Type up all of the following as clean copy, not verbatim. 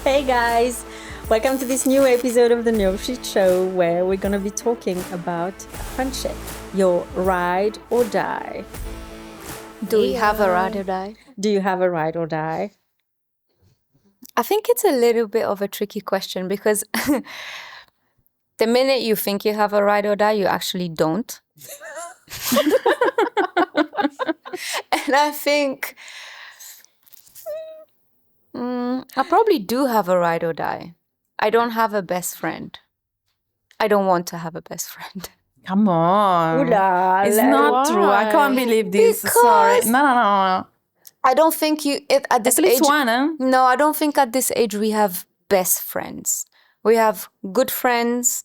Hey guys, welcome to this new episode of the No Shit Show where we're going to be talking about friendship, your ride or die. Do we have a ride or die? Do you have a ride or die? I think it's a little bit of a tricky question because the minute you think you have a ride or die, you actually don't. And I think I probably do have a ride or die. I don't have a best friend. I don't want to have a best friend. Come on. Ooh la It's la. not true. I can't believe this. Sorry. Because- No. I don't think at this At least age. one, huh? No, I don't think at this age we have best friends. We have good friends.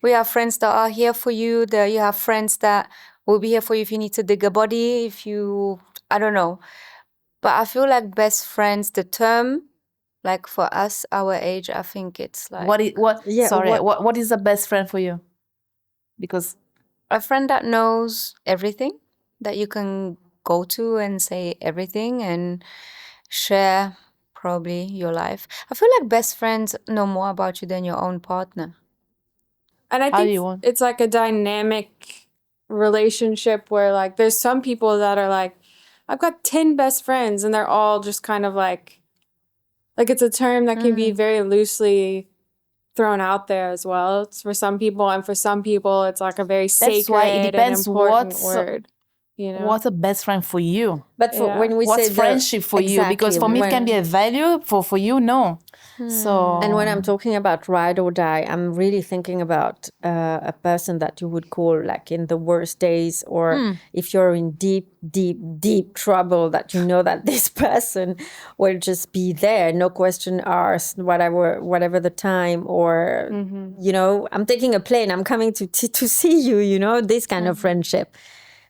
We have friends that are here for you. You have friends that will be here for you if you need to dig a body, I don't know. But I feel like best friends, the term, like for us, our age, I think it's like What is the best friend for you? Because a friend that knows everything, that you can go to and say everything and share probably your life. I feel like best friends know more about you than your own partner. And I How do think you want- it's like a dynamic relationship where like there's some people that are like, I've got 10 best friends and they're all just kind of like it's a term that can be very loosely thrown out there as well. It's for some people, and for some people it's like a very sacred why it depends and important what's- word. You know? what's a best friend for you? But Yeah. when we What's say friendship for you? Because for me, it can be a value. For you, no. So And when I'm talking about ride or die, I'm really thinking about a person that you would call like in the worst days, or if you're in deep trouble, that you know that this person will just be there, no question asked, whatever the time, or you know, I'm taking a plane, I'm coming to see you, you know, this kind of friendship.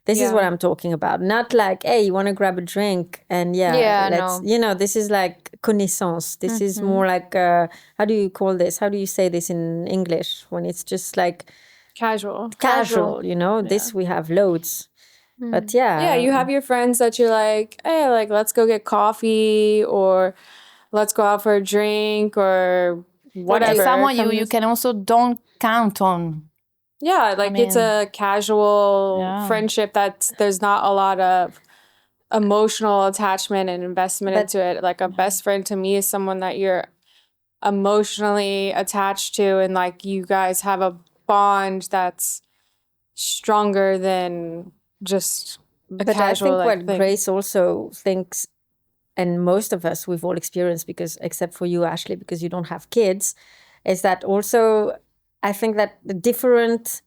This is Yeah. what I'm talking about. Not like, hey, you want to grab a drink and let's, no. you know, this is like connaissance. This is more like, how do you call this? How do you say this in English when it's just like Casual. casual, you know? This we have loads. But yeah. Yeah, you have your friends that you're like, hey, like let's go get coffee, or let's go out for a drink, or whatever. It's someone you Comes- can also don't count on. Yeah, like it's a casual Yeah. friendship that there's not a lot of emotional attachment and investment into it. Like a best friend to me is someone that you're emotionally attached to, and like you guys have a bond that's stronger than just a But casual I think what thing. Grace also thinks, and most of us we've all experienced, because except for you, Ashley, because you don't have kids, is that also I think that the different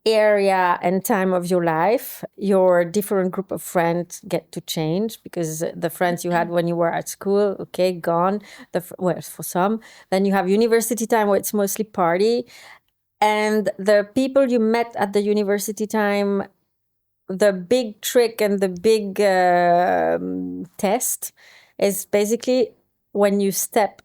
area and time of your life, your different group of friends get to change, because the friends you had when you were at school, okay, gone. Well, for some, then you have university time where it's mostly party, and the people you met at the university time, the big trick and the big test is basically when you step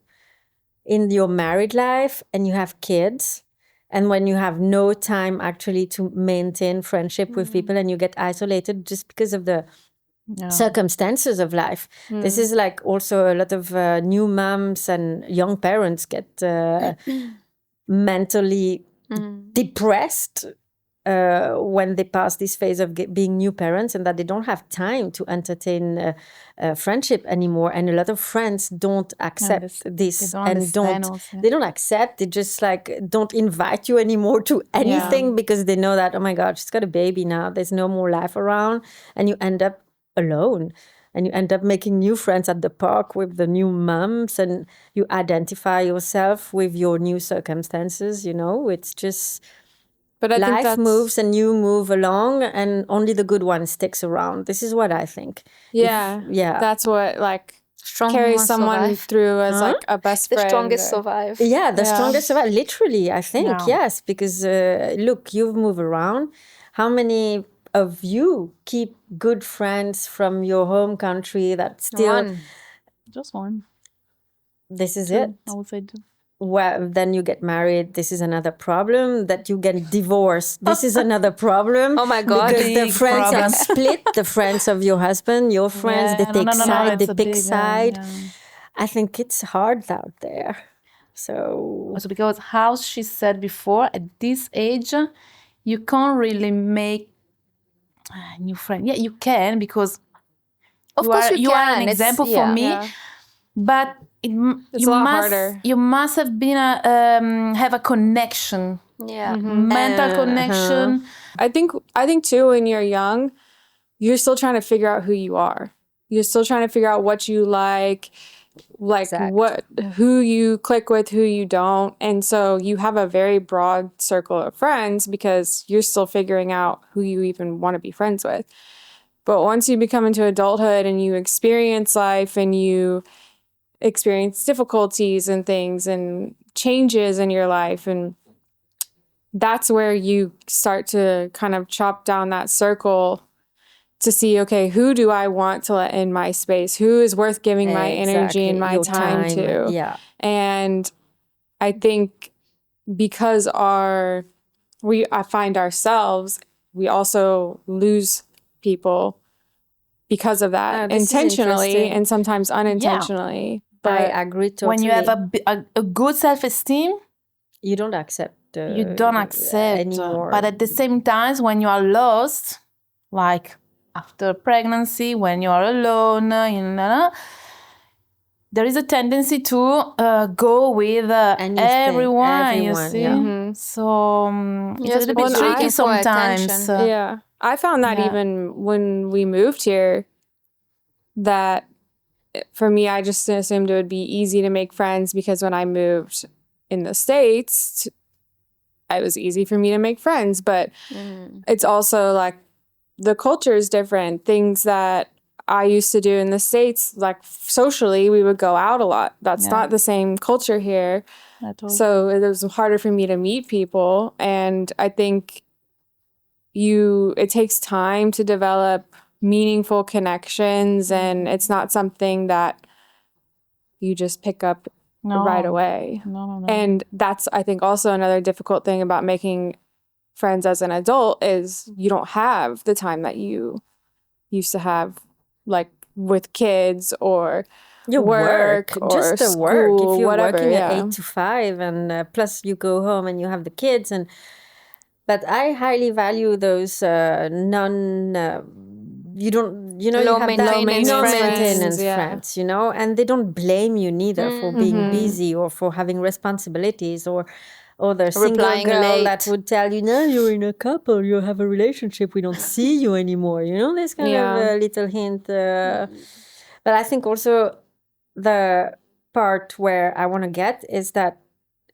in your married life and you have kids, and when you have no time actually to maintain friendship with people, and you get isolated just because of the circumstances of life. This is like also a lot of new moms and young parents get mentally depressed when they pass this phase of being new parents, and that they don't have time to entertain friendship anymore. And a lot of friends don't accept this, and they don't accept. They just like don't invite you anymore to anything because they know that, oh my God, she's got a baby now. There's no more life around, and you end up alone. And you end up making new friends at the park with the new moms, and you identify yourself with your new circumstances. You know, it's just. But I think Life that's, moves and you move along, and only the good one sticks around. This is what I think. yeah, that's what like Strong carries ones someone survive. through as like a best The friend. strongest or- survive. Yeah, the strongest survive. Literally, I think, Yeah. yes. Because look, you've moved around. How many of you keep good friends from your home country that still... One. Just one. This is Two, it. I would say two. Well, then you get married. This is another problem. That you get divorced. This is another problem. Oh my God. Because the Big friends problem. are split. The friends of your husband, your friends, they take side, they it's a pick big, side. yeah. I think it's hard out there. So Also because, how she said before, at this age, you can't really make a new friend. Yeah, you can, because Of course you are an can. example for me. Yeah. But It's a lot harder. You must have been have a connection, Yeah. mental connection. I think too, when you're young, you're still trying to figure out who you are. You're still trying to figure out what you like who you click with, who you don't. And so you have a very broad circle of friends because you're still figuring out who you even want to be friends with. But once you become into adulthood and you experience life and you experience difficulties and things and changes in your life, and that's where you start to kind of chop down that circle to see, okay, who do I want to let in my space? Who is worth giving my energy and my your time to? Yeah. And I think because I find ourselves, we also lose people because of that, intentionally and sometimes unintentionally. But I agree totally. When you have a good self-esteem, you don't accept you don't accept anymore. But at the same time, when you are lost, like after pregnancy, when you are alone, there is a tendency to go with everyone, you see. Yeah. So it's a little bit tricky sometimes. Yeah, I found that even when we moved here, that for me, I just assumed it would be easy to make friends because when I moved in the States, it was easy for me to make friends. But it's also like the culture is different. Things that I used to do in the States, like socially, we would go out a lot. That's not the same culture here. So it was harder for me to meet people. And I think it takes time to develop meaningful connections, and it's not something that you just pick up right away. No. And that's, I think, also another difficult thing about making friends as an adult is you don't have the time that you used to have, like with kids or your work or just the school, work. If you're whatever, working at 8 to 5 and plus you go home and you have the kids, but I highly value those you have that maintenance friends, and they don't blame you neither for being busy or for having responsibilities or the single girl that would tell you, no, you're in a couple, you have a relationship, we don't see you anymore, this kind of a little hint. But I think also the part where I want to get is that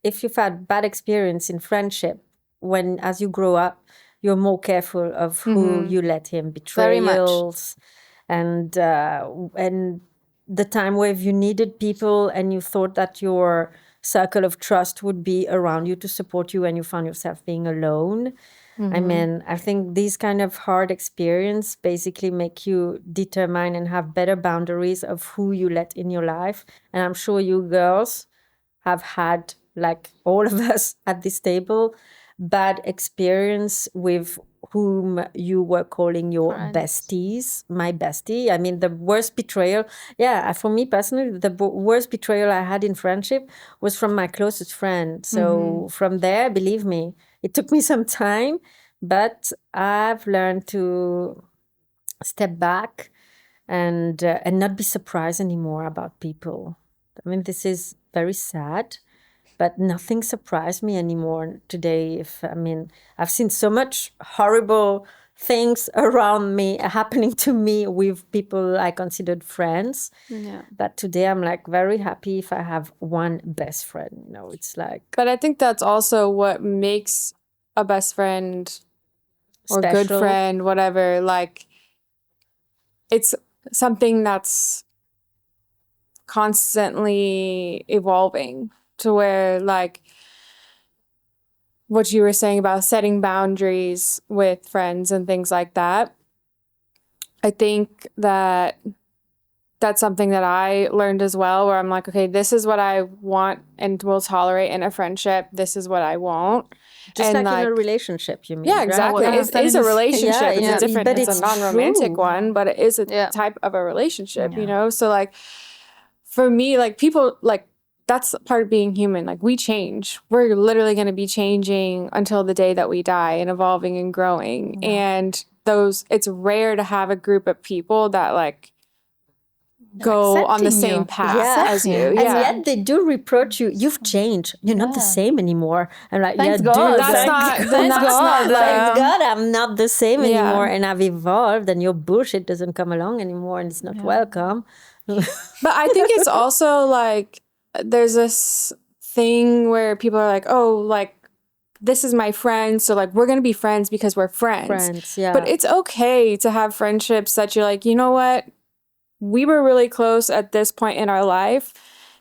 if you've had bad experience in friendship, when as you grow up, you're more careful of who you let in, betrayals, and the time where you needed people and you thought that your circle of trust would be around you to support you and you found yourself being alone. I mean, I think these kind of hard experience basically make you determine and have better boundaries of who you let in your life. And I'm sure you girls have had, like all of us at this table, bad experience with whom you were calling your besties. My bestie. I mean, the worst betrayal. Yeah, for me personally, the worst betrayal I had in friendship was from my closest friend. So from there, believe me, it took me some time, but I've learned to step back and not be surprised anymore about people. I mean, this is very sad, but nothing surprised me anymore today. I've seen so much horrible things around me happening to me with people I considered friends, that today I'm like very happy if I have one best friend. It's like. But I think that's also what makes a best friend or good friend, whatever, like it's something that's constantly evolving to where, like what you were saying about setting boundaries with friends and things like that. I think that that's something that I learned as well, where I'm like, okay, this is what I want and will tolerate in a friendship. This is what I won't. Just like in a relationship, you mean? Yeah, exactly. Right? It is a relationship. It's different. It's a non-romantic true. one, but it is a type of a relationship, So like for me, like people, like that's part of being human. Like we change. We're literally going to be changing until the day that we die and evolving and growing. And it's rare to have a group of people that like go on the Accepting same you. path as you. And Yeah. yet they do reproach you. You've changed. You're not the same anymore. And like, Thanks yeah, God. dude, That's like, not, Thanks then that's God. not thank like, God I'm not the same Yeah. anymore, and I've evolved, and your bullshit doesn't come along anymore, and it's not welcome. but I think it's also like, there's this thing where people are like, oh, like, this is my friend, so like we're gonna be friends because we're friends. Friends, yeah. But it's okay to have friendships that you're like, you know what? We were really close at this point in our life.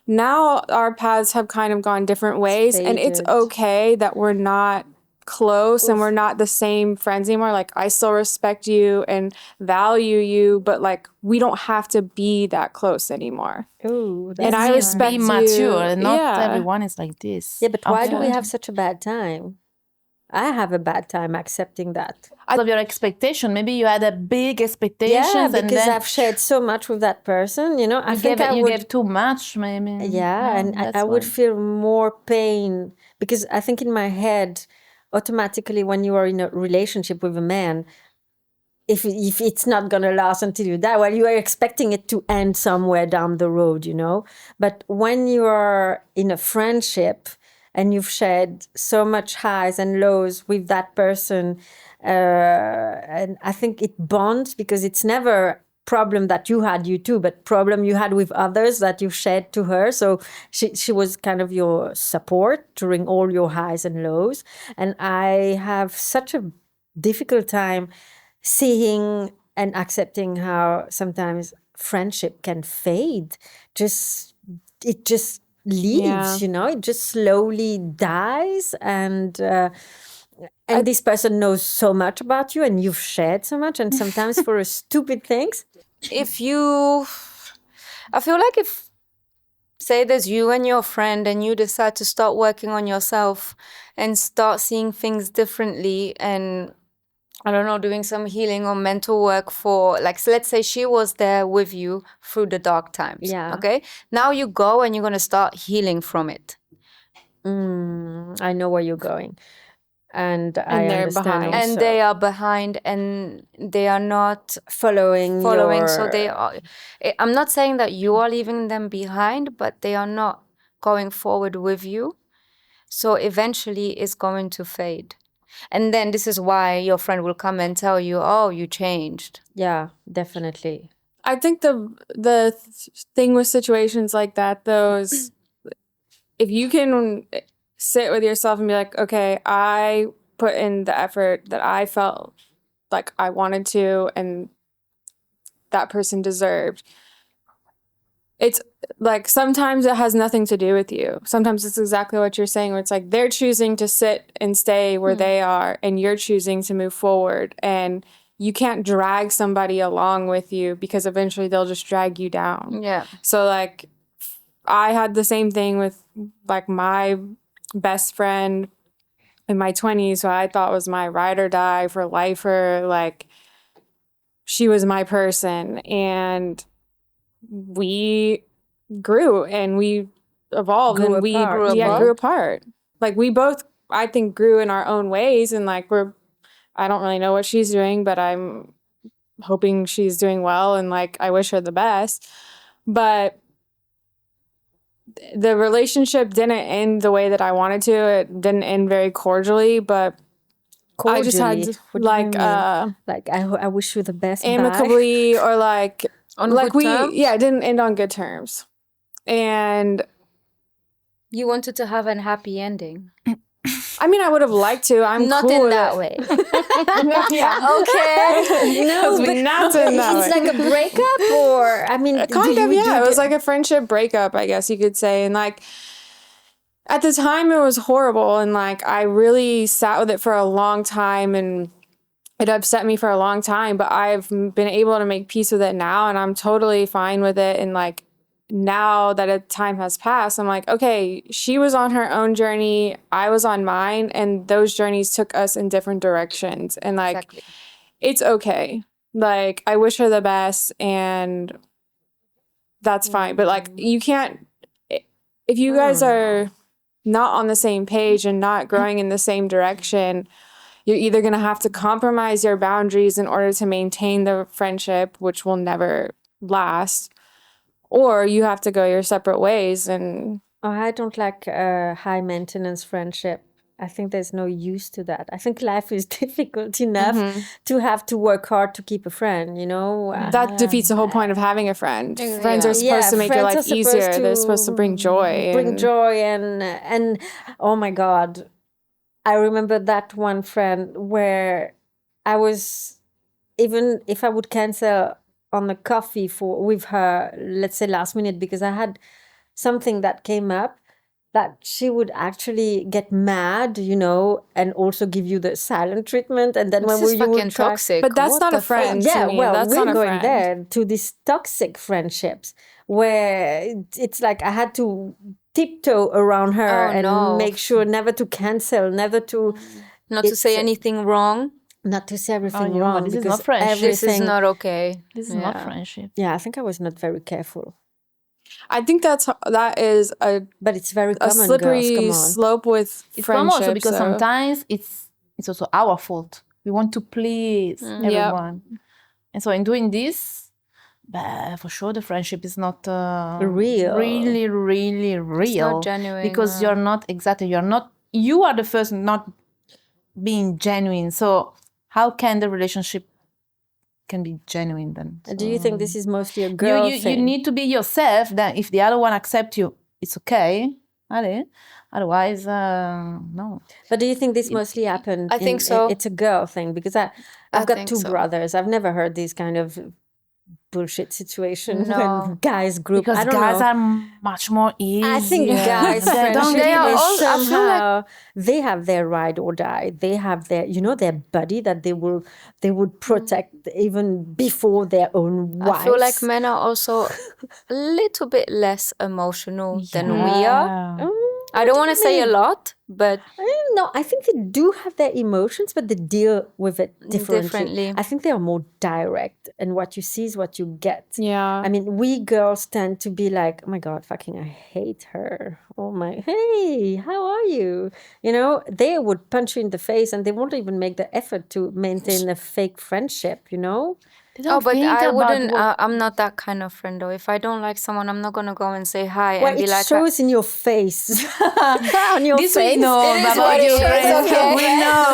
Now our paths have kind of gone different ways, and it's Faded. okay that we're not close and we're not the same friends anymore. Like I still respect you and value you, but like we don't have to be that close anymore. Ooh, And I Yes, respect be you. mature. Not Yeah. everyone is like this. yeah, but why do we have Unfortunately. such a bad time? I have a bad time accepting that. Of your expectation, maybe you had a big expectations, Yeah, and because then I've shared so much with that person. You know, I you think gave I you would. gave too much, maybe. Yeah, and that's I would why. feel more pain because I think in my head, automatically, when you are in a relationship with a man, if it's not gonna last until you die, well, you are expecting it to end somewhere down the road, you know. But when you are in a friendship and you've shared so much highs and lows with that person, and I think it bonds because it's never problem that you had, you too, but problem you had with others that you shared to her. So she was kind of your support during all your highs and lows. And I have such a difficult time seeing and accepting how sometimes friendship can fade. It just leaves, Yeah. you know, it just slowly dies. And this person knows so much about you, and you've shared so much, and sometimes for stupid things. I feel like if, say there's you and your friend and you decide to start working on yourself and start seeing things differently and I don't know, doing some healing or mental work for, like, so let's say she was there with you through the dark times. Yeah. Okay. Now you go and you're going to start healing from it. I know where you're going. And I they're understand behind. also. And they are behind and they are not following so they are, I'm not saying that you are leaving them behind, but they are not going forward with you. So eventually it's going to fade. And then this is why your friend will come and tell you, oh, you changed. Yeah, definitely. I think the thing with situations like that, though, is if you can sit with yourself and be like, okay, I put in the effort that I felt like I wanted to and that person deserved. It's like sometimes it has nothing to do with you. Sometimes it's exactly what you're saying, where it's like they're choosing to sit and stay where they are and you're choosing to move forward. And you can't drag somebody along with you because eventually they'll just drag you down. Yeah. So like I had the same thing with like my best friend in my 20s, who I thought was my ride or die for lifer. Like she was my person, and we grew and we evolved Grew and we apart, grew apart. Like we both, I think, grew in our own ways, and like I don't really know what she's doing, but I'm hoping she's doing well, and like I wish her the best. But the relationship didn't end the way that I wanted to. It didn't end very cordially, but I just had Cordially? What do you like mean? Like I wish you the best. Bye. amicably or like On like good terms? it didn't end on good terms. And You wanted to have a happy ending. I mean, I would have liked to. I'm Not cool in with that it. way. Yeah. Okay. No, but not in that it's way. like a breakup, or I mean, Kind of, yeah. It was like a friendship breakup, I guess you could say. And like at the time it was horrible, and like I really sat with it for a long time, and it upset me for a long time, but I've been able to make peace with it now, and I'm totally fine with it. And like now that a time has passed, I'm like, okay, she was on her own journey, I was on mine, and those journeys took us in different directions. And like Exactly. it's okay. Like I wish her the best, and that's fine. But like, you can't, if you guys are not on the same page and not growing in the same direction, you're either going to have to compromise your boundaries in order to maintain the friendship, which will never last, or you have to go your separate ways. And I don't like high maintenance friendship. I think there's no use to that. I think life is difficult enough to have to work hard to keep a friend, you know? that defeats the whole point of having a friend. Friends are supposed to make your friends life are supposed easier. They're to supposed to bring joy. Bring and joy and oh my God. I remember that one friend where I was, even if I would cancel on a coffee with her, let's say last minute, because I had something that came up, that she would actually get mad, you know, and also give you the silent treatment. And then This when is you fucking would try, toxic. But that's What not the a friend fuck? to yeah, me. well, That's we're not a going friend. there to these toxic friendships where it's like I had to tiptoe around her Oh, and no. make sure never to cancel, never to Not to say it's- anything wrong. not to say everything yeah, but wrong. this is because not friendship. This is everything- not okay. This is not Yeah. friendship. Yeah, I think I was not very careful, I think that is but it's very a common. slippery girls, come on. slope with It's friendships. common also because so- sometimes it's also our fault. We want to please everyone. And so in doing this, for sure the friendship is not Real. really, really real. It's not genuine. Because you are the first not being genuine. So how can the relationship can be genuine then? Do you think this is mostly a You, girl you thing? need to be yourself. That if the other one accepts you, it's okay. Otherwise, no. But do you think this mostly happened? I think so. It's a girl thing because I've I got think two so. brothers. I've never heard these kind of bullshit situations No. when guys group. Because I don't guys know. are much more easy. I think guys' They don't friendship they are is all- I feel like- somehow they have their ride or die. They have their, you know, their buddy that they would protect even before their own wives. I feel like men are also a little bit less emotional than we are. I don't want to say a lot, but No, I think they do have their emotions, but they deal with it differently. Differently. I think they are more direct, and what you see is what you get. Yeah. I mean, we girls tend to be like, oh my God, fucking, I hate her. Oh my, hey, how are you? You know, they would punch you in the face and they won't even make the effort to maintain a fake friendship, you know? They don't but think I about wouldn't. what- I'm not that kind of friend though. If I don't like someone, I'm not gonna go and say hi Well, and be it like, shows in your face. On your This face. we know It is about what it your is, friends. okay?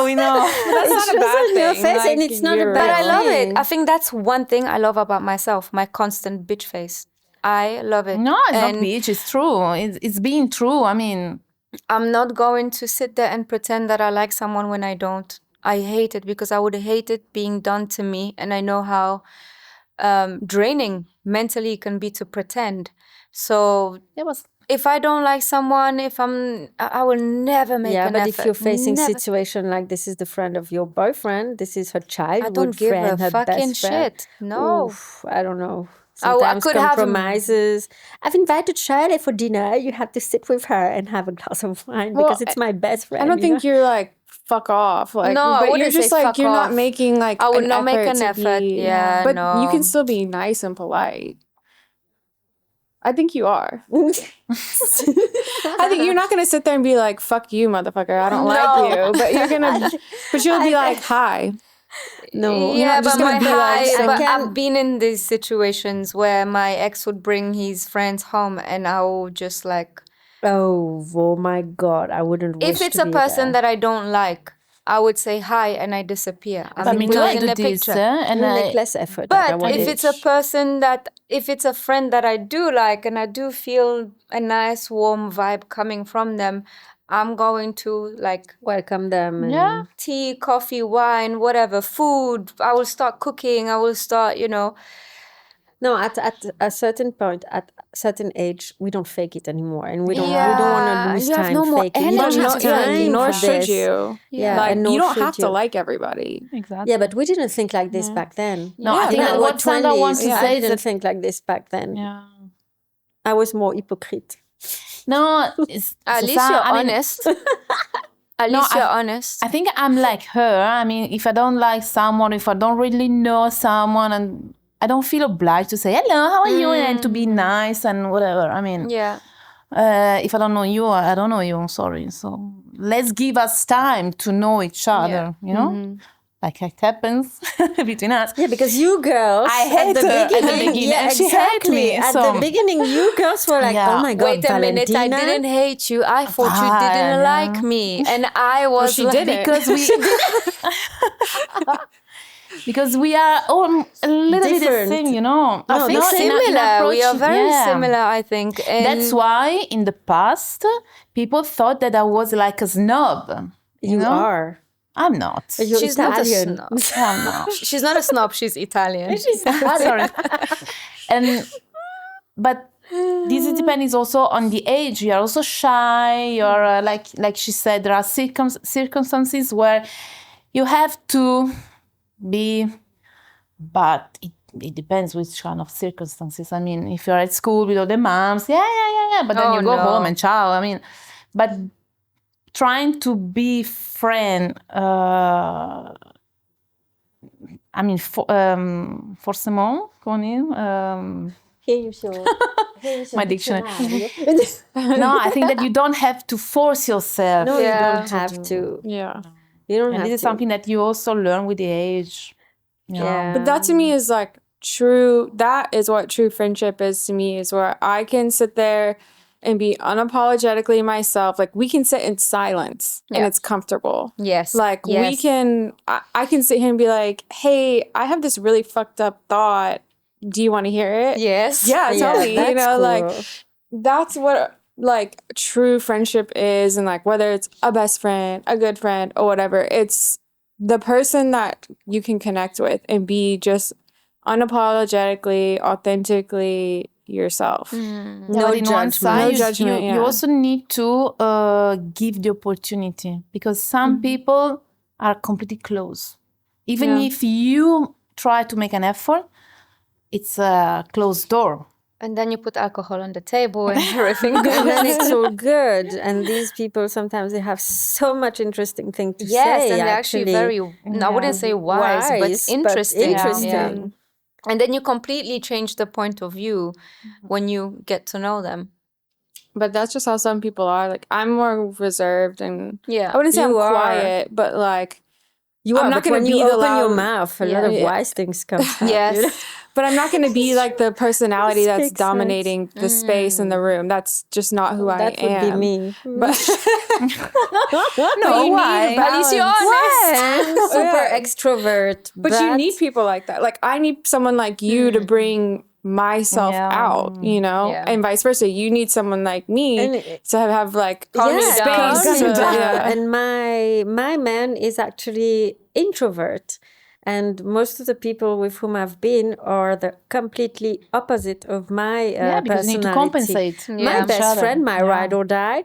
We know. That's It not a shows bad on your thing. face, and Like, it's not a you're bad but I love thing. it. I think that's one thing I love about myself. My constant bitch face. I love it. No, it's not And bitch. It's true. It's being true. I mean, I'm not going to sit there and pretend that I like someone when I don't. I hate it because I would hate it being done to me, and I know how draining mentally it can be to pretend. So it was. if I don't like someone, I will never make Yeah, an but effort. if you're facing Never. situation like this is the friend of your boyfriend, this is her I childhood don't give a friend, her fucking best friend. shit. No. Oof, I don't know. I Sometimes could have compromises. I've invited Shirley for dinner. You have to sit with her and have a glass of wine because it's my best friend. I don't think you're like fuck off. Like, No, I but wouldn't you're just say like fuck you're off. not making like I would an not make an to effort. be- Yeah, but no. you can still be nice and polite. I think you are. I think you're not gonna sit there and be like, "Fuck you, motherfucker! I don't like you." But you're gonna, but you'll be like, "Hi." No. Yeah, not just but gonna my be like, high, so- but I can- I've been in these situations where my ex would bring his friends home and I will just like, Oh my God. I wouldn't wish if it's to a be person there. that I don't like, I would say hi and I disappear. I mean, not I in do the this, picture. and You I, make less effort at But our if it's a age. person if it's a friend that I do like and I do feel a nice warm vibe coming from them, I'm going to like Welcome them. And Yeah. tea, coffee, wine, whatever, food. I will start cooking. I will start, No, at a certain point, at a certain age, we don't fake it anymore, and we don't want to Yeah, lose you have time no more faking. You don't energy have to fake. time Nor for should this. you. Yeah, Like and nor you don't should have to you. like everybody. exactly. Yeah, but we didn't think like this back then. No, I I think think in what Sandra wants to I say is didn't that think like this back then. yeah. I was more hypocrite. No, it's At c'est least ça. you're I mean, honest. At No, least you're honest. I think I'm like her. I mean, if I don't like someone, if I don't really know someone, and I don't feel obliged to say hello, how are you, and to be nice and whatever. I mean, Yeah. if I don't know you, I don't know you. I'm sorry. So let's give us time to know each other. You know, like it happens between us. Yeah, because you girls I hate her at the beginning, yeah, and she hates me, At so- the beginning, you girls were like, Yeah. "Oh my God, Wait a minute, I Valentina." didn't hate you. I thought you didn't Yeah. like me. And I was she like, didn't. because we are all a little bit the Different. same, you know. No, Not they're in similar. We are approach- very yeah. similar, I think. And That's why in the past people thought that I was like a snob. You know? are. I'm not. You're she's not a Italian. snob. I'm not. She's not a snob, she's Italian. Sorry. But this depends also on the age. You are also shy. You're like she said, there are circumstances where you have to be, but it depends which kind of circumstances. I mean, if you're at school with all the moms, yeah. But then Oh, you go no. home and ciao. I mean, but trying to be friend. I mean, forcément, comment dire? My dictionary. No, I think that you don't have to force yourself. No, Yeah. you don't have to. Yeah. You don't And have this is to. something that you also learn with the age. you know. Yeah. But that to me is like true. That is what true friendship is to me, is where I can sit there and be unapologetically myself. Like we can sit in silence and Yeah. it's comfortable. Yes. Like we yes. can, I can sit here and be like, hey, I have this really fucked up thought. Do you want to hear it? Yes. Yeah, tell me. You that's know, cool. like that's what like true friendship is. And like whether it's a best friend, a good friend, or whatever, it's the person that you can connect with and be just unapologetically, authentically yourself. Yeah, No but in one judgment. side, No you- judgment, you yeah. also need to give the opportunity, because some people are completely closed. Even Yeah. if you try to make an effort, it's a closed door. And then you put alcohol on the table and everything And then goes. it's all good. And these people sometimes they have so much interesting thing to Yes, say. and they're actually very, I wouldn't say wise, but interesting. interesting. And then you completely change the point of view when you get to know them. But that's just how some people are. Like I'm more reserved and Yeah. I wouldn't say You I'm are. quiet, but like You I'm are, not but gonna when be you the open your loud- mouth, a lot Yeah. of Yeah. wise things come out. Yes. You know? but I'm not gonna be like the personality that's Speaks sense. dominating the space in the room. That's just not who I That would am. be me. But No, you why? need At least you're balance. honest. I'm super Yeah. extrovert, But you need people like that. Like I need someone like you to bring myself Yeah. out, you know, Yeah. and vice versa. You need someone like me And to have like Calm you yeah, down. calm space. you down. Yeah. And my man is actually introvert, and most of the people with whom I've been are the completely opposite of my Yeah, because you need to personality. compensate. My Yeah. best friend, my Yeah. ride or die,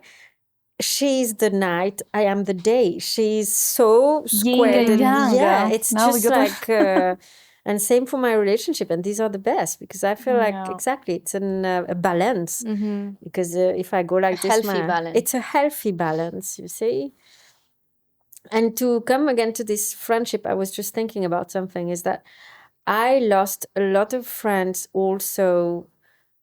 she's the night, I am the day. She's so squared and yang, yeah, girl. it's Now we just got to- like and same for my relationship, and these are the best because I feel like Yeah. exactly it's a balance. Because if I go like this, healthy balance. it's a healthy balance, you see. And to come again to this friendship, I was just thinking about something, is that I lost a lot of friends also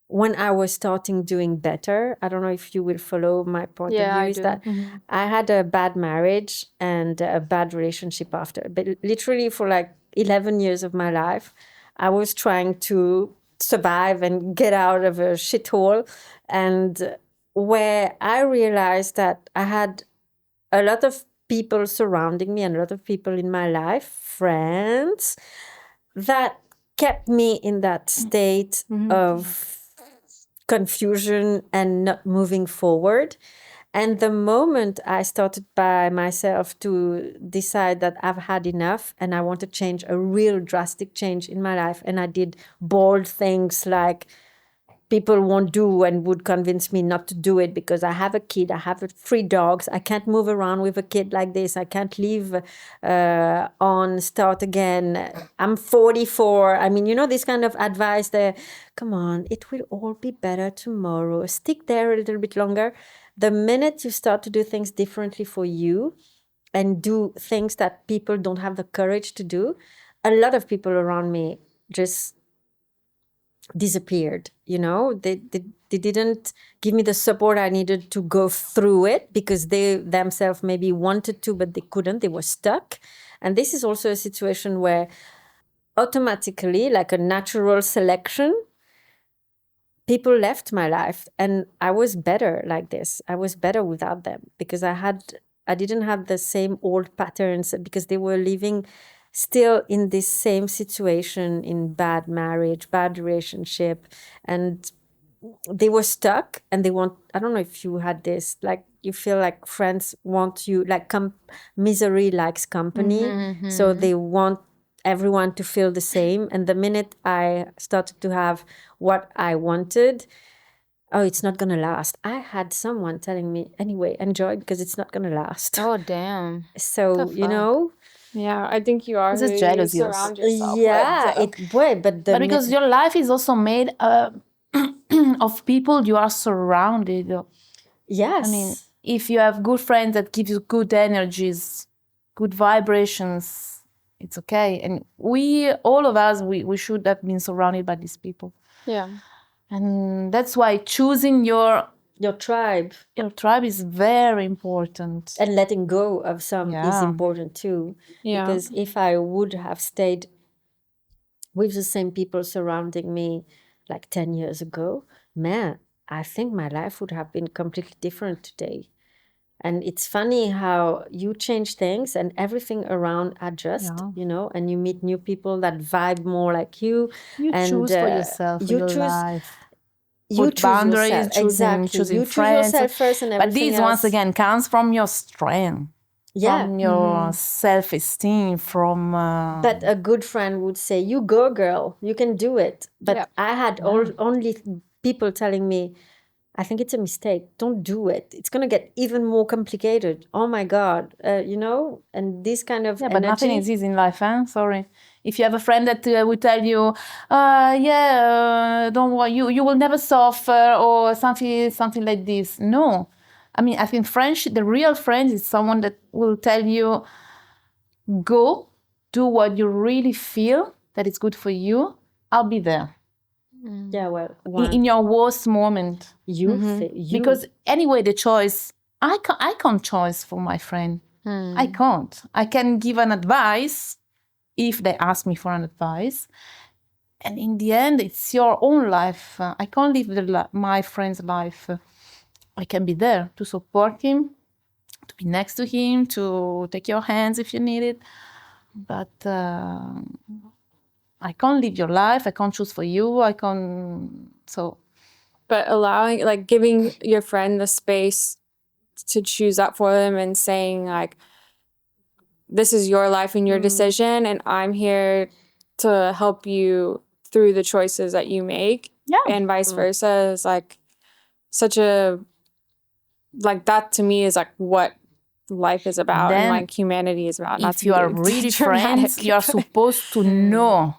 when I was starting doing better. I don't know if you will follow my point Yeah, of view, I is do. that I had a bad marriage and a bad relationship after. But literally for like 11 years of my life, I was trying to survive and get out of a shithole. And where I realized that I had a lot of people surrounding me and a lot of people in my life, friends, that kept me in that state of confusion and not moving forward. And the moment I started by myself to decide that I've had enough and I want to change, a real drastic change in my life, and I did bold things like people won't do and would convince me not to do it because I have a kid, I have 3 dogs, I can't move around with a kid like this, I can't leave on, start again, I'm 44. I mean, you know, this kind of advice there, come on, it will all be better tomorrow, stick there a little bit longer. The minute you start to do things differently for you and do things that people don't have the courage to do, a lot of people around me just disappeared. They didn't give me the support I needed to go through it, because they themselves maybe wanted to, but they couldn't. They were stuck. And this is also a situation where automatically, like a natural selection, people left my life, and I was better like this. I was better without them, because I didn't have the same old patterns, because they were living still in this same situation, in bad marriage, bad relationship, and they were stuck, and they want, I don't know if you had this, like you feel like friends want you, like misery likes company. So they want everyone to feel the same. And the minute I started to have what I wanted, oh, it's not gonna last. I had someone telling me, anyway, enjoy, because it's not gonna last. Oh, damn. So, Yeah, I think you are This who is you jealousy also. surround yourself yeah, with. but But because your life is also made of people you are surrounded. yes, I mean, if you have good friends that give you good energies, good vibrations, it's okay. And all of us, we should have been surrounded by these people. Yeah. And that's why choosing your tribe, tribe is very important. and letting go of some is Yeah. important too. Yeah. Because if I would have stayed with the same people surrounding me like 10 years ago, man, I think my life would have been completely different today. And it's funny how you change things and everything around adjusts, Yeah. and you meet new people that vibe more like you. You and choose for yourself, for you your choose life. you Put choose boundaries, yourself. Exactly. choosing You choose friends. yourself first, and everything But this, else. once again, comes from your strength, Yeah. from your self-esteem, from... But a good friend would say, "You go, girl. You can do it." But Yeah. I had only people telling me, "I think it's a mistake. Don't do it. It's gonna get even more complicated. Oh my God, And this kind of Yeah, but nothing energy. is easy in life, huh? Sorry. If you have a friend that will tell you, don't worry, you will never suffer, or something like this. No. I mean, I think friendship, the real friend is someone that will tell you, go, do what you really feel that is good for you. I'll be there. Yeah, well, In your worst moment. you Because anyway, the choice, I can't choose for my friend. I can't. I can give an advice if they ask me for an advice. And in the end, it's your own life. I can't live my friend's life. I can be there to support him, to be next to him, to take your hands if you need it. But I can't live your life. I can't choose for you. I can't. So. But allowing, like, giving your friend the space to choose that for them, and saying, like, this is your life and your decision, and I'm here to help you through the choices that you make. Yeah. And vice versa is like such a, like, that to me is like what life is about, and like humanity is about. Not If to you be are really dramatic, friends, you are supposed to know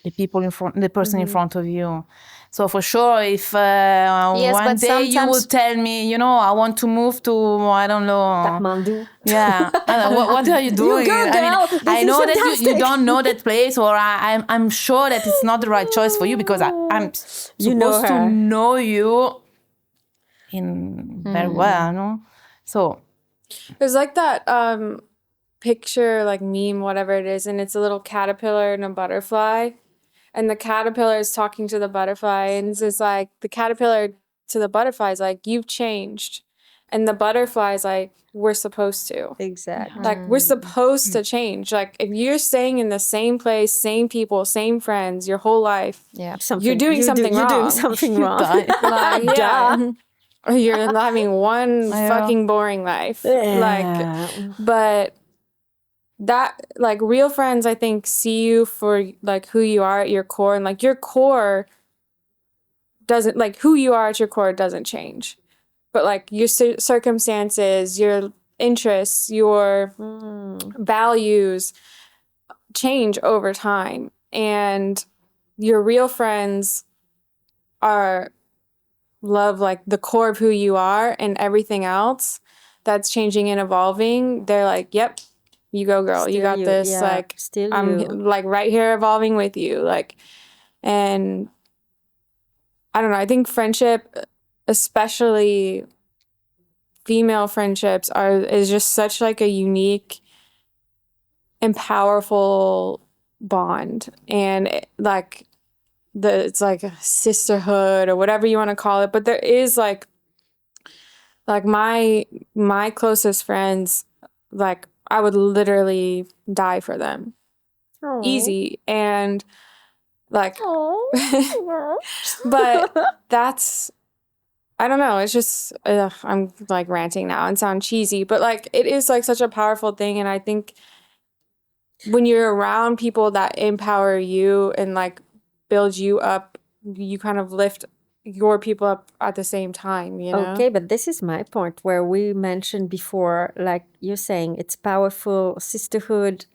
the people the person in front of you. So for sure, if one day you will tell me, I want to move to, I don't know, Kathmandu. Yeah, what are you doing? You go, girl. I know that you don't know that place, or I'm sure that it's not the right choice for you, because I'm supposed to know you in very well, no? So there's like that picture, like meme, whatever it is, and it's a little caterpillar and a butterfly, and the caterpillar is talking to the butterfly, and it's like the caterpillar to the butterfly is like, you've changed, and the butterfly is like, we're supposed to. Exactly. Like, we're supposed to change. Like, if you're staying in the same place, same people, same friends your whole life, you're doing something wrong. You're doing something wrong. Like, yeah. You're having one fucking boring life. Like, but that, like, real friends, I think, see you for like who you are at your core, and like your core doesn't, like, who you are at your core doesn't change, but like your circumstances, your interests, your values change over time. And your real friends are love, like, the core of who you are, and everything else that's changing and evolving, they're like, yep, you go, girl. Still you got you, this. yeah, Like, still I'm you. like right here evolving with you. Like, and I don't know. I think friendship, especially female friendships, is just such like a unique and powerful bond, and it's like a sisterhood or whatever you want to call it. But there is like my closest friends, like I would literally die for them, easy, and like, but that's, I don't know. It's just, I'm like ranting now and sound cheesy, but like it is like such a powerful thing. And I think when you're around people that empower you and like build you up, you kind of lift your people up at the same time, you know? Okay, but this is my point where we mentioned before, like you're saying, it's powerful, sisterhood.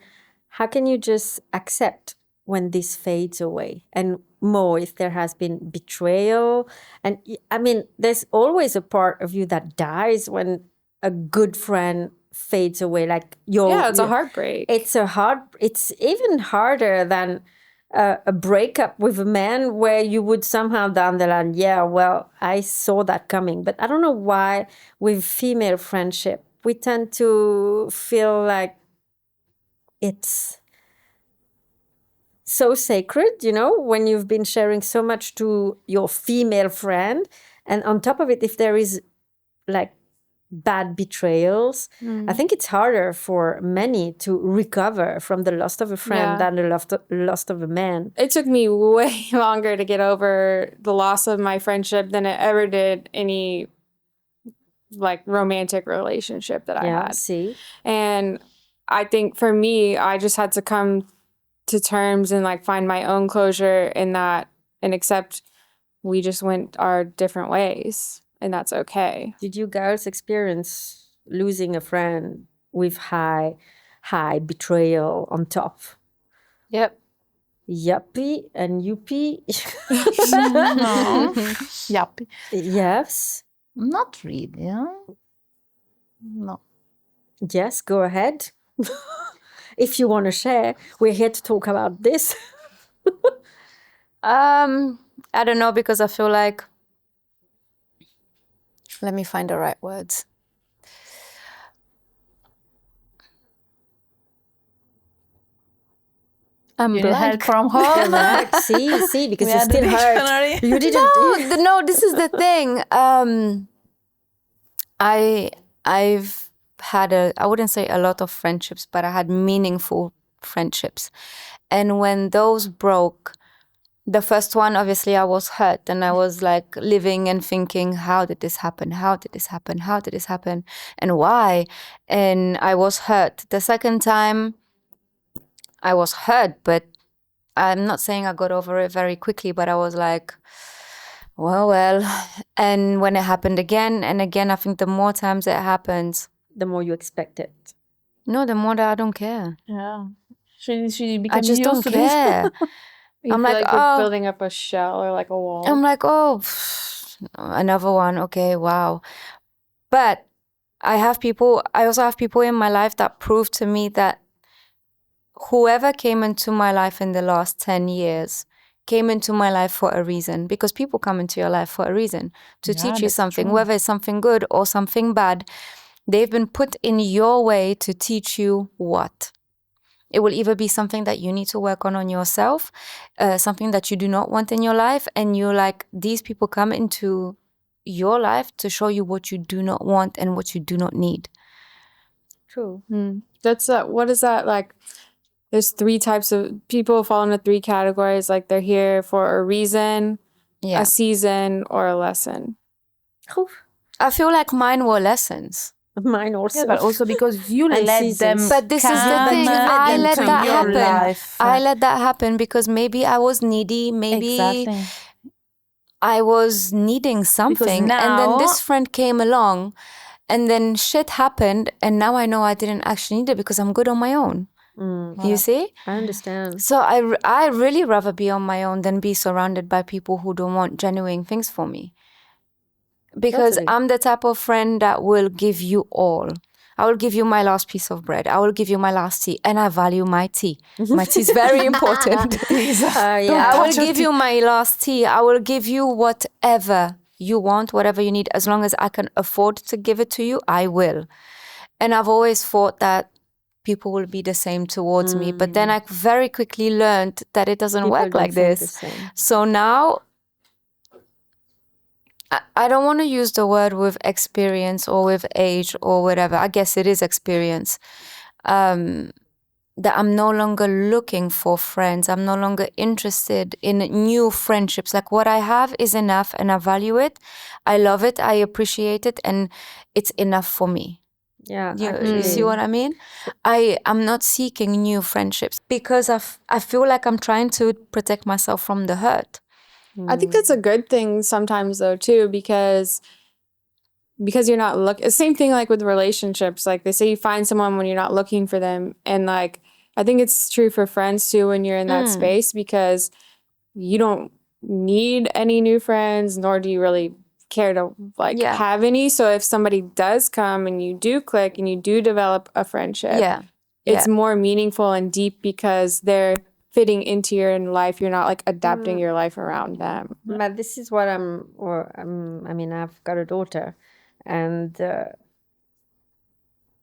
How can you just accept when this fades away? And more if there has been betrayal. And I mean, there's always a part of you that dies when a good friend fades away. Like it's a heartbreak. It's even harder than a breakup with a man where you would somehow down the line, yeah, well, I saw that coming. But I don't know why with female friendship, we tend to feel like it's so sacred, you know, when you've been sharing so much to your female friend. And on top of it, if there is like bad betrayals, I think it's harder for many to recover from the loss of a friend than the loss of a man. It took me way longer to get over the loss of my friendship than it ever did any like romantic relationship that I had. See? And I think for me, I just had to come to terms and like find my own closure in that and accept we just went our different ways, and that's okay. Did you girls experience losing a friend with high betrayal on top? Yep. Yuppie and yuppie? No. Yep. Yes. Not really. Huh? No. Yes, go ahead. If you want to share, we're here to talk about this. I don't know, because I feel like, let me find the right words. I'm You need help blank. from home. Correct. See, because We you are the still hurt. dictionary. You didn't. No, this is the thing. I've had I wouldn't say a lot of friendships, but I had meaningful friendships. And when those broke, the first one, obviously I was hurt, and I was like living and thinking, how did this happen? How did this happen? How did this happen? And why? And I was hurt. The second time I was hurt, but I'm not saying I got over it very quickly, but I was like, well. And when it happened again and again, I think the more times it happens, The more you expect it. no, the more that I don't care. Yeah. She I became just used don't to this. care. You I'm feel like, you're oh. building up a shell or like a wall. I'm like, oh, another one. Okay, wow. But I also have people in my life that prove to me that whoever came into my life in the last 10 years came into my life for a reason, because people come into your life for a reason to Yeah, teach you that's something, true. whether it's something good or something bad. They've been put in your way to teach you what? It will either be something that you need to work on yourself, something that you do not want in your life, and you're like, these people come into your life to show you what you do not want and what you do not need. True. That's what is that like? There's 3 types of people fall into 3 categories. Like they're here for a reason, Yeah. a season, or a lesson. I feel like mine were lessons. Mine also. Yeah, but also because you And let seasons. them But this is the come thing. let I them let come that in. happen. Life. I let that happen because maybe I was needy. Maybe Exactly. I was needing something. And then now- this friend came along, and then shit happened. And now I know I didn't actually need it because I'm good on my own. You see? I understand. So I really rather be on my own than be surrounded by people who don't want genuine things for me. Because Totally. I'm the type of friend that will give you all. I will give you my last piece of bread. I will give you my last tea. And I value my tea. My tea is very important. Yeah. I will give you my last tea. I will give you whatever you want, whatever you need. As long as I can afford to give it to you, I will. And I've always thought that people will be the same towards me. But then I very quickly learned that it doesn't People work don't like think this. the same. So now I don't want to use the word with experience or with age or whatever. I guess it is experience. That I'm no longer looking for friends. I'm no longer interested in new friendships. Like what I have is enough and I value it. I love it. I appreciate it. And it's enough for me. Yeah, You see what I mean? I'm not seeking new friendships because I feel like I'm trying to protect myself from the hurt. I think that's a good thing sometimes though too, because you're not looking. Same thing like with relationships. Like they say you find someone when you're not looking for them. And like I think it's true for friends too when you're in that space, because you don't need any new friends, nor do you really care to like have any. So if somebody does come and you do click and you do develop a friendship, it's more meaningful and deep because they're fitting into your life. You're not like adapting your life around them. But this is what I mean, I've got a daughter, and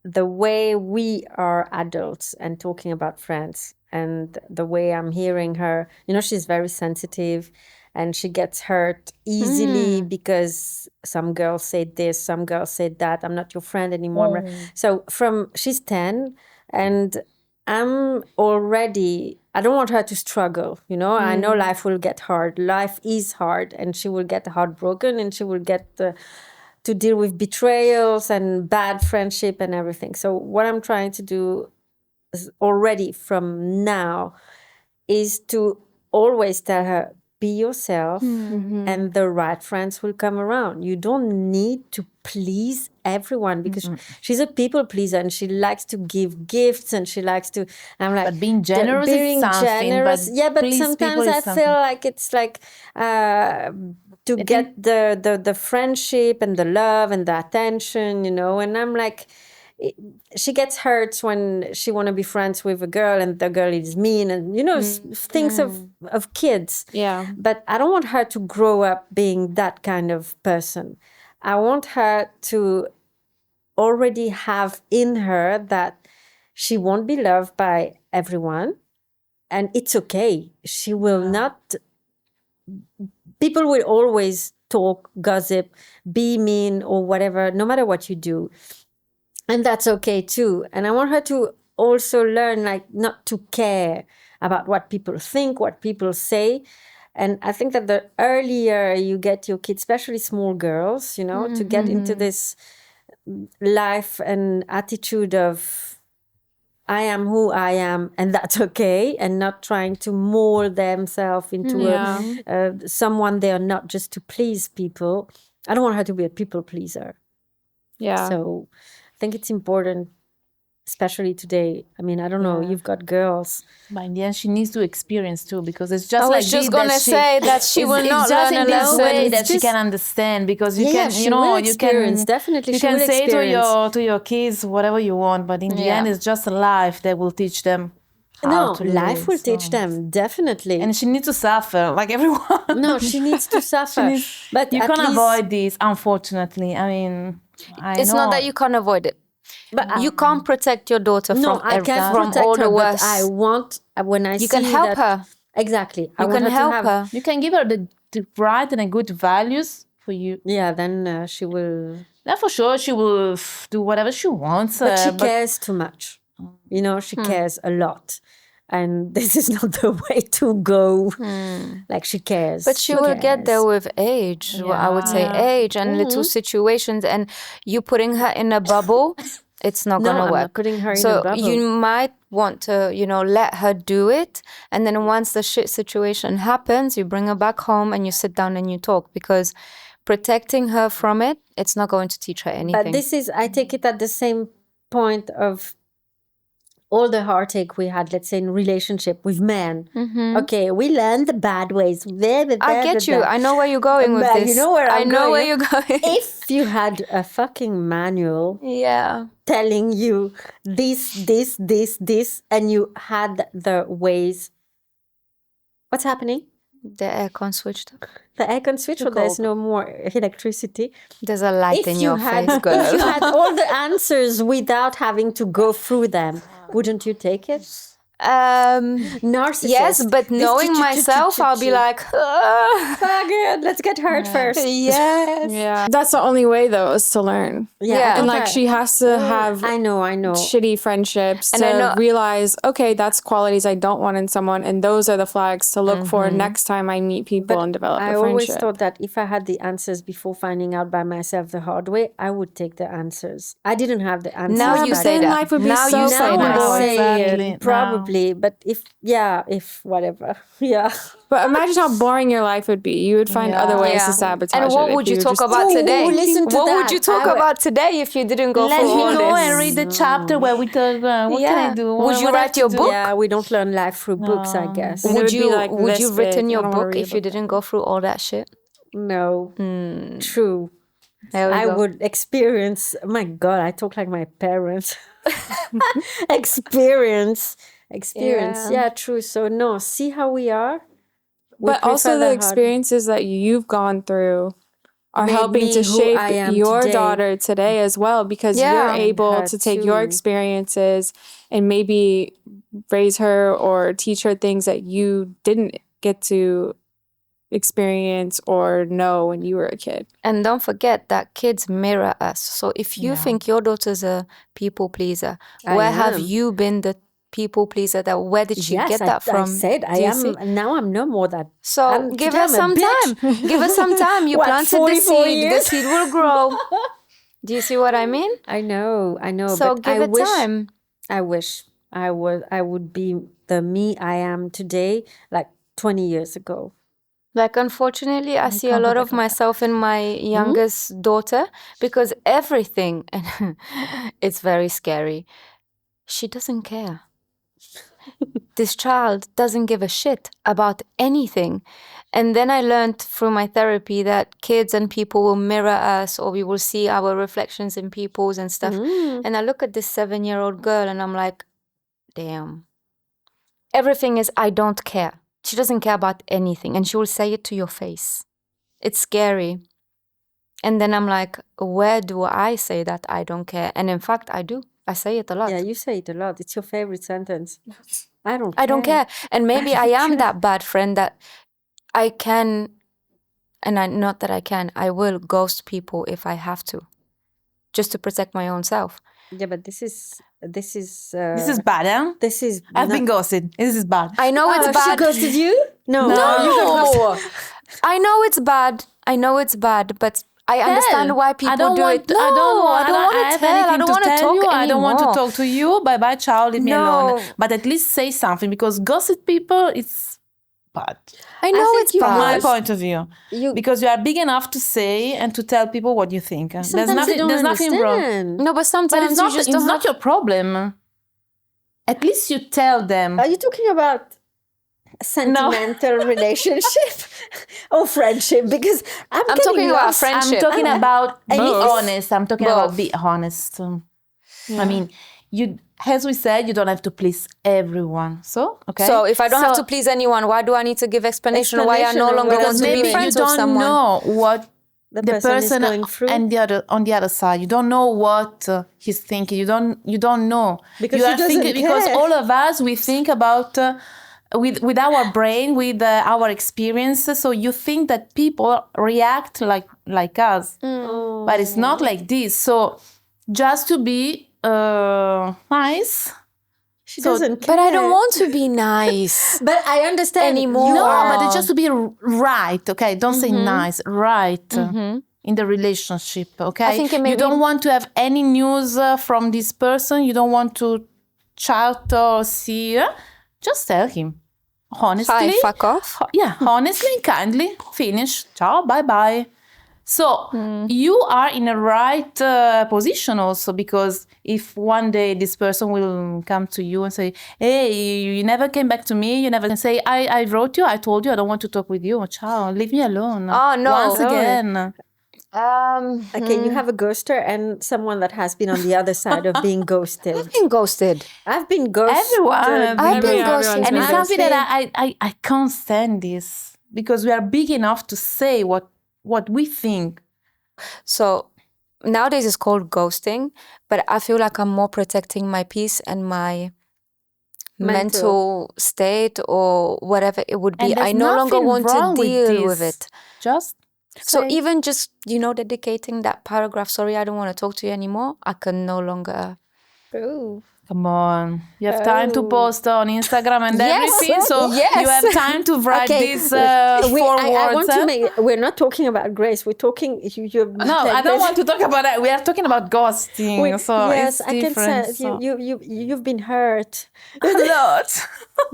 the way we are adults and talking about friends, and the way I'm hearing her, she's very sensitive and she gets hurt easily because some girls said this, some girls said that, I'm not your friend anymore. So she's 10 and I don't want her to struggle, I know life will get hard. Life is hard and she will get heartbroken and she will get to deal with betrayals and bad friendship and everything. So what I'm trying to do is already from now is to always tell her, be yourself and the right friends will come around. You don't need to please everyone because she's a people pleaser and she likes to give gifts and she likes to, I'm like, But being generous is something. But sometimes I feel like it's like to get the friendship and the love and the attention, and I'm like, she gets hurt when she want to be friends with a girl and the girl is mean and things of kids. Yeah. But I don't want her to grow up being that kind of person. I want her to already have in her that she won't be loved by everyone and it's okay. She will not. People will always talk, gossip, be mean or whatever, no matter what you do. And that's okay too. And I want her to also learn like not to care about what people think, what people say. And I think that the earlier you get your kids, especially small girls, to get into this life and attitude of I am who I am and that's okay, and not trying to mold themselves into someone they are not just to please people. I don't want her to be a people pleaser. Yeah. So I think it's important, especially today. I mean, I don't know, you've got girls. But in the end, she needs to experience too, because it's just I was just going to say that she will not learn a lesson. Way that she can understand, because you can, you can definitely. You can say to your kids whatever you want, but in the end, it's just life that will teach them. Life will teach them, definitely. And she needs to suffer like everyone. No, she needs to suffer. But you can't avoid this, unfortunately. I mean, it's not that you can't avoid it. But you can't protect your daughter from I can't from protect all her, the worst. But I want, when I you see can help that, her. Exactly. You can help her. You can give her the right and the good values for you. Yeah, then she will. Then for sure she will do whatever she wants. But she cares too much. She cares a lot. And this is not the way to go. Like she cares. But she will get there with age. Yeah. I would say age and little situations. And you putting her in a bubble, it's not going to work. I'm not putting her in a bubble. So you might want to, let her do it. And then once the shit situation happens, you bring her back home and you sit down and you talk. Because protecting her from it, it's not going to teach her anything. But this is, I take it at the same point of all the heartache we had, let's say in relationship with men. Okay, we learned the bad ways. I get you. I know where you're going with But this. you know where I I'm know going. where you're going. If you had a fucking manual Yeah. telling you this, and you had the ways, what's happening? The aircon switched up. The aircon switch, or there's no more electricity. There's a light in your face, If girl. you had all the answers without having to go through them, wouldn't you take it? Narcissist. Yes, but knowing myself, I'll be like, fuck it, let's get hurt first. yes. Yeah. That's the only way, though, is to learn. Yeah. And like she has to have I know. shitty friendships And I to know- realize, okay, that's qualities I don't want in someone, and those are the flags to look for next time I meet people and develop a I friendship. always thought that if I had the answers before finding out by myself the hard way, I would take the answers. I didn't have the answers. Now you back say then. that. life would be Now so you say Now that. I say Exactly. it, probably, but if whatever, yeah. But imagine how boring your life would be. You would find other ways Yeah. to sabotage And what it if would you talk just- about today? listen to what that. would you talk I would- about today if you didn't go Let through me all go this? and read the chapter where we talk. What can I do? Would you What I have write to your do? book? Yeah, we don't learn life through books, I guess. And it Would would be you like would this you written big. your I don't wanna book read if you about didn't go through all that shit? No, true. There we I go. would experience. My God, I talk like my parents. experience. Yeah. Yeah, true. So no, see how we are. We But also prefer the hard- experiences that you've gone through are Made helping me to who shape I am your today. daughter today as well, because Yeah. you're able Her to take your too. experiences and maybe raise her or teach her things that you didn't get to experience or know when you were a kid. And don't forget that kids mirror us. So if you think your daughter's a people pleaser, I where have am. you been the people pleaser? That where did she Yes, get that from? I said I Do you am. see? Now I'm no more that. So give today us I'm a some bitch. time. Give us some time. You What, planted the 44 seed. The years? seed will grow. Do you see what I mean? I know. So but give I it wish, time. I wish I would be the me I am today, like 20 years ago. Like, unfortunately, I see a lot of myself in my youngest daughter, because everything, and it's very scary, she doesn't care. This child doesn't give a shit about anything. And then I learned through my therapy that kids and people will mirror us, or we will see our reflections in people's and stuff. And I look at this 7-year-old girl and I'm like, damn. Everything is, I don't care. She doesn't care about anything, and she will say it to your face. It's scary. And then I'm like, where do I say that I don't care? And in fact, I do. I say it a lot. Yeah, you say it a lot. It's your favorite sentence. I don't care. And maybe I am that bad friend that I can, and not that I can, I will ghost people if I have to, just to protect my own self. Yeah, but this is This is bad, huh? this is I've not- been ghosted. This is bad. I know it's She bad. ghosted you? No. No. You got ghosted. I know it's bad. I know it's bad, but I understand why people I don't do want, it. No, I don't want to tell. I don't want to talk you. anymore. I don't want to talk to you. Bye-bye, ciao, leave me alone. No. But at least say something, because gossip people, it's bad. I know think it's you From my bad. point of view. Because you are big enough to say and to tell people what you think. Sometimes they don't There's nothing wrong. understand. No, but But sometimes it's not, you just it's don't not have... your problem. At least you tell them. Are you talking about sentimental relationship or friendship? Because I'm talking getting about lost. friendship. I'm talking about be Both. honest. I'm talking about be honest. I mean, you, as we said, you don't have to please everyone. So, okay. So if I don't have to please anyone, why do I need to give explanation why I no Explanation of longer what want to I'm be doing. you friends with don't someone? know what the the person is person going through. and on the other side. You don't know what he's thinking. You don't know Because you he are doesn't thinking, because care. all of us, we think about with our brain, with our experiences. So you think that people react like us, but it's not like this. So just to be nice. She doesn't care. But I don't want to be nice. But I understand Anymore. you No, are- but it's just to be right, okay? Don't say nice, right, in the relationship, okay? I think it may you don't want to have any news from this person. You don't want to chat or see. Just tell him, honestly. Hi, fuck off. Yeah, honestly and kindly. Finish. Ciao, bye-bye. So you are in a right position also, because if one day this person will come to you and say, hey, you never came back to me, you never can say, I wrote you, I told you I don't want to talk with you. Ciao, leave me alone. Oh, no. Once No. again. Okay, you have a ghoster and someone that has been on the other side of being ghosted. I've been ghosted. I've been ghosted. Everyone has I've been Everyone's ghosted. And it's been something that I can't stand this, because we are big enough to say what we think. So nowadays it's called ghosting, but I feel like I'm more protecting my peace and my mental state or whatever it would be. And there's I no longer nothing want to wrong deal with this. it. Just So Say- even just, dedicating that paragraph, sorry, I don't want to talk to you anymore, I can no longer. Oh. come on, you have time to Oh. post on Instagram and Yes, everything, so yes. you have time to write Okay, these I forwards. want to make. We're not talking about Grace. We're talking. No, I don't want to talk about that. We are talking about ghosting, so yes, it's I can different. say so. you've been hurt. A lot.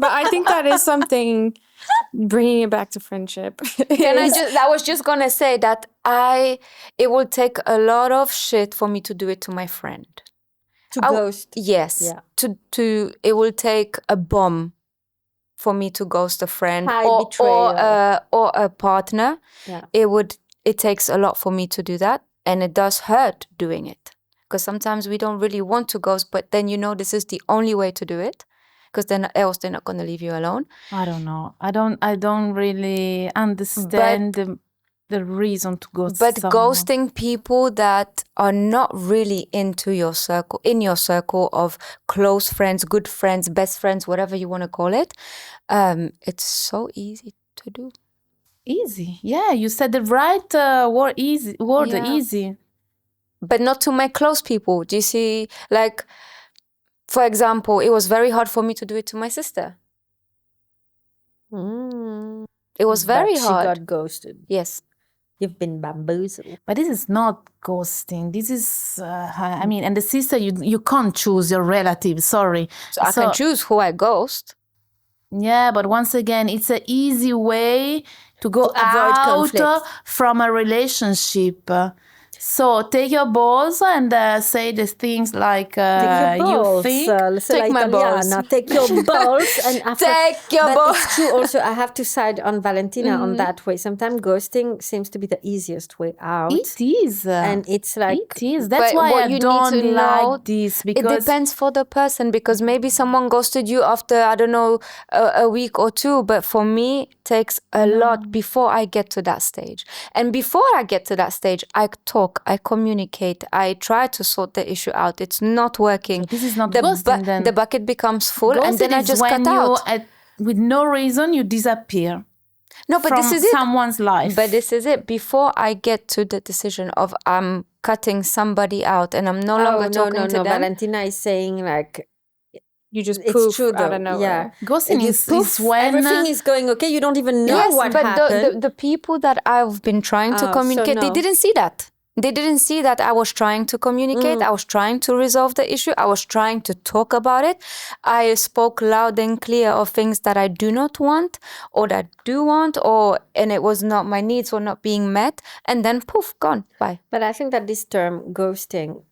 But I think that is something, bringing it back to friendship. I was just gonna say that it will take a lot of shit for me to do it to my friend. To I- ghost. Yes. Yeah. It will take a bomb for me to ghost a friend High or betrayal. or a partner. Yeah. It takes a lot for me to do that, and it does hurt doing it, because sometimes we don't really want to ghost, but then this is the only way to do it, because then else they're not going to leave you alone. I don't know. I don't really understand the reason to ghost But someone. ghosting people that are not really in your circle of close friends, good friends, best friends, whatever you want to call it, it's so easy to do. Easy. Yeah, you said the right word. Easy. Yeah. Easy. But not to my close people. Do you see? Like, for example, it was very hard for me to do it to my sister. It was very But hard. She got ghosted. Yes. You've been bamboozled. But this is not ghosting. This is, I mean, and the sister, you can't choose your relative. Sorry. So I can choose who I ghost. Yeah, but once again, it's an easy way to go To avoid out conflict. from a relationship. So take your balls and say the things like Take your balls. you think. Take my balls. Take your balls. And after, Take your but balls. it's true also, I have to side on Valentina on that way. Sometimes ghosting seems to be the easiest way out. It is. And it's like... It is. That's But why what I you need don't to know, like this. It Because depends for the person, because maybe someone ghosted you after, I don't know, a week or two. But for me, it takes a lot before I get to that stage. And before I get to that stage, I talk, I communicate, I try to sort the issue out. It's not working. this is not the ghosting then. The bucket becomes full, and Ghosted then I is just when cut out. with no reason, you disappear No, but from this is it. someone's life. But this is it. Before I get to the decision of I'm cutting somebody out and I'm no longer talking to them. Valentina is saying like... You just It's poof true out though. of nowhere. Yeah. Ghosting You is poof, when everything is going okay. You don't even know what but happened. the people that I've been trying to Oh, so communicate, they no. didn't see that. They didn't see that I was trying to communicate. I was trying to resolve the issue. I was trying to talk about it. I spoke loud and clear of things that I do not want or that I do want, and it was not, my needs were not being met. And then poof, gone. Bye. But I think that this term ghosting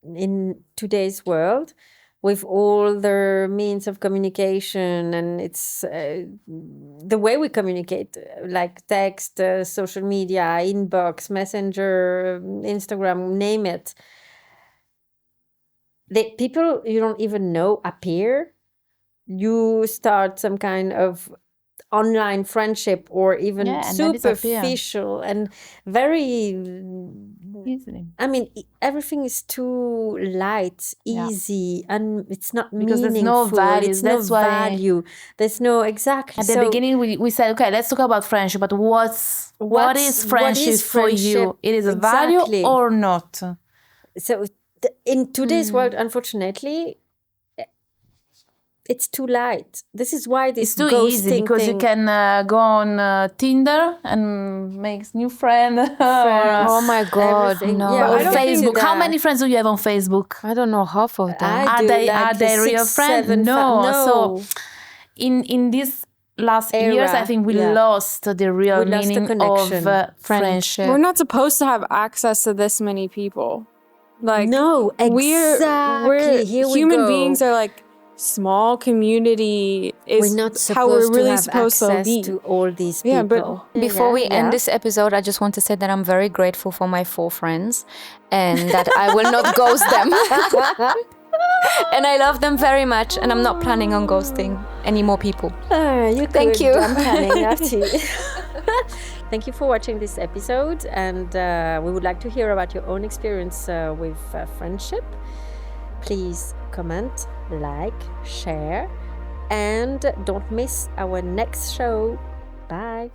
in today's world, with all the means of communication, and it's the way we communicate, like text, social media, inbox, messenger, Instagram, name it. People you don't even know appear. You start some kind of online friendship or even Yeah, and then disappear. superficial and very... Easily. I mean, everything is too light, Yeah. easy, and it's not Because meaningful. there's no values. It's no That's why- value. There's no... Exactly. At the beginning, we said, okay, let's talk about friendship. But what is friendship for you? friendship? It is a Exactly. value or not? So in today's world, unfortunately, it's too light. This is why this It's too ghosting easy because you thing- can go on Tinder and make new friend. Oh my God, everything. no. Yeah, Or I don't think Facebook. How that- many friends do you have on Facebook? I don't know half of them. I Are do, they like are they the real 6, friends? 7, No. no. So in this last years, Era, I think we yeah. lost the real We lost the meaning connection. of friendship. We're not supposed to have access to this many people. Like No, exactly. Here we human go. beings are like small community is We're not how we're supposed to really have supposed to access be. to all these Yeah, but people. Before we Yeah. end this episode, I just want to say that I'm very grateful for my 4 friends and that I will not ghost them. And I love them very much, and I'm not planning on ghosting any more people. You Thank could. you. I'm planning not to. Thank you for watching this episode, and we would like to hear about your own experience with friendship. Please comment, like, share, and don't miss our next show. Bye.